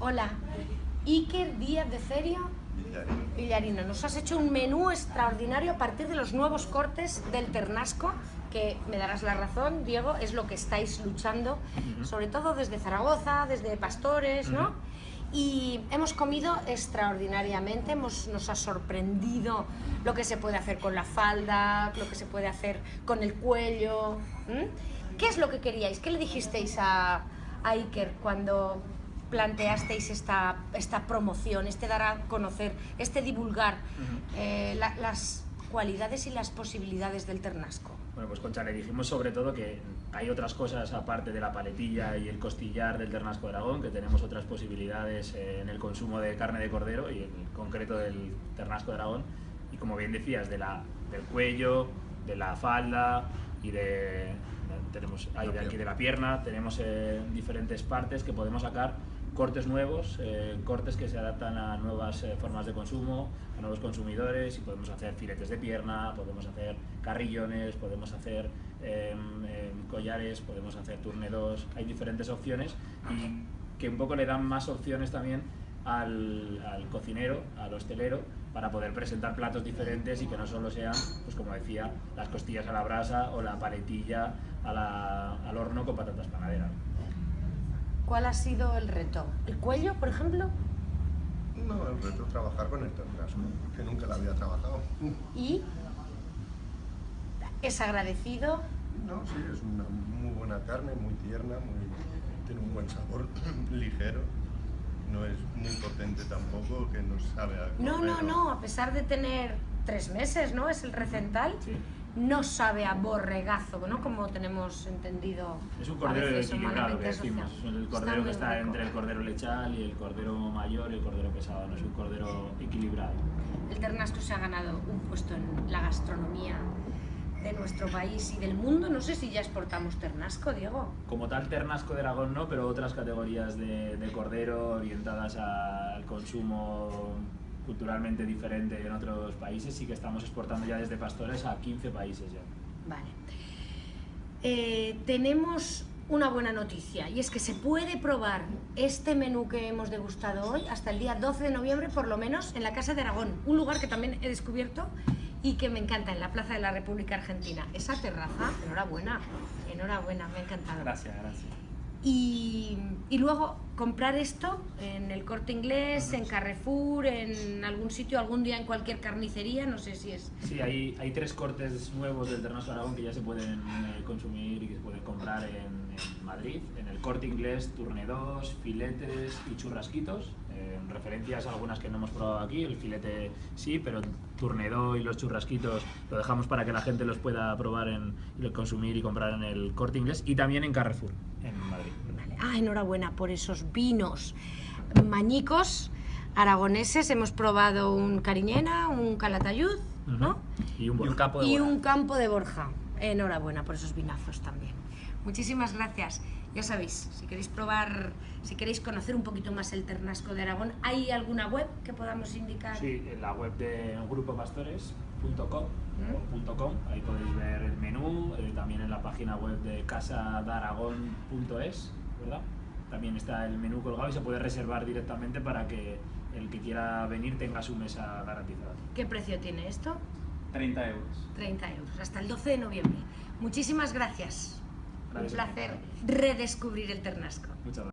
Hola, Iker Díaz de Ferio Villarino. Nos has hecho un menú extraordinario a partir de los nuevos cortes del ternasco, que me darás la razón, Diego, es lo que estáis luchando, sobre todo desde Zaragoza, desde Pastores, ¿no? Y hemos comido extraordinariamente, nos ha sorprendido lo que se puede hacer con la falda, lo que se puede hacer con el cuello. ¿Qué es lo que queríais? ¿Qué le dijisteis a Iker cuando planteasteis esta promoción, este dar a conocer, este divulgar las cualidades y las posibilidades del ternasco? Bueno, pues Concha, le dijimos sobre todo que hay otras cosas aparte de la paletilla y el costillar del ternasco de Aragón, que tenemos otras posibilidades en el consumo de carne de cordero y en concreto del ternasco de Aragón, y como bien decías, del cuello, de la falda y tenemos ahí de aquí de la pierna, tenemos diferentes partes que podemos sacar cortes nuevos, cortes que se adaptan a nuevas formas de consumo, a nuevos consumidores, y podemos hacer filetes de pierna, podemos hacer carrillones, podemos hacer collares, podemos hacer tournedos. Hay diferentes opciones y que un poco le dan más opciones también al cocinero, al hostelero, para poder presentar platos diferentes y que no solo sean, pues como decía, las costillas a la brasa o la paletilla al horno con patatas panaderas. ¿Cuál ha sido el reto? ¿El cuello, por ejemplo? No, el reto es trabajar con el ternasco, que nunca lo había trabajado. ¿Y es agradecido? No, sí, es una muy buena carne, muy tierna, tiene un buen sabor, ligero. No es muy potente tampoco, que no sabe a cordero. No, a pesar de tener 3 meses, ¿no? Es el recental. Sí. No sabe a borregazo, ¿no? Como tenemos entendido. Es un cordero equilibrado, que decimos. Es el cordero que está entre el cordero lechal y el cordero mayor y el cordero pesado. No es un cordero equilibrado. El ternasco se ha ganado un puesto en la gastronomía de nuestro país y del mundo. No sé si ya exportamos ternasco, Diego. Como tal, ternasco de Aragón no, pero otras categorías de cordero orientadas al consumo culturalmente diferente en otros países sí que estamos exportando ya desde Pastores a 15 países ya. Vale. Tenemos una buena noticia, y es que se puede probar este menú que hemos degustado hoy hasta el día 12 de noviembre, por lo menos, en la Casa de Aragón, un lugar que también he descubierto y que me encanta, en la Plaza de la República Argentina. Esa terraza, enhorabuena, me ha encantado. Gracias. Y luego comprar esto en el Corte Inglés, en Carrefour, en algún sitio, algún día en cualquier carnicería, no sé si es... Sí, hay 3 cortes nuevos del ternasco de Aragón que ya se pueden consumir y que se pueden comprar en Madrid, en el Corte Inglés, tournedos, filetes y churrasquitos, referencias a algunas que no hemos probado aquí. El filete sí, pero el tournedo y los churrasquitos lo dejamos para que la gente los pueda probar y consumir y comprar en el Corte Inglés, y también en Carrefour, en Madrid. Vale. Enhorabuena por esos vinos mañicos aragoneses. Hemos probado un Cariñena, un Calatayud, ¿no? Y un campo de Borja. Enhorabuena por esos vinazos también. Muchísimas gracias. Ya sabéis, si queréis probar, si queréis conocer un poquito más el ternasco de Aragón, ¿hay alguna web que podamos indicar? Sí, en la web de grupopastores.com o .com, ahí podéis ver el menú, también en la página web de casadaragón.es, ¿verdad? También está el menú colgado y se puede reservar directamente para que el que quiera venir tenga su mesa garantizada. ¿Qué precio tiene esto? 30 euros. 30 euros, hasta el 12 de noviembre. Muchísimas gracias. Gracias. Un placer redescubrir el ternasco. Muchas gracias.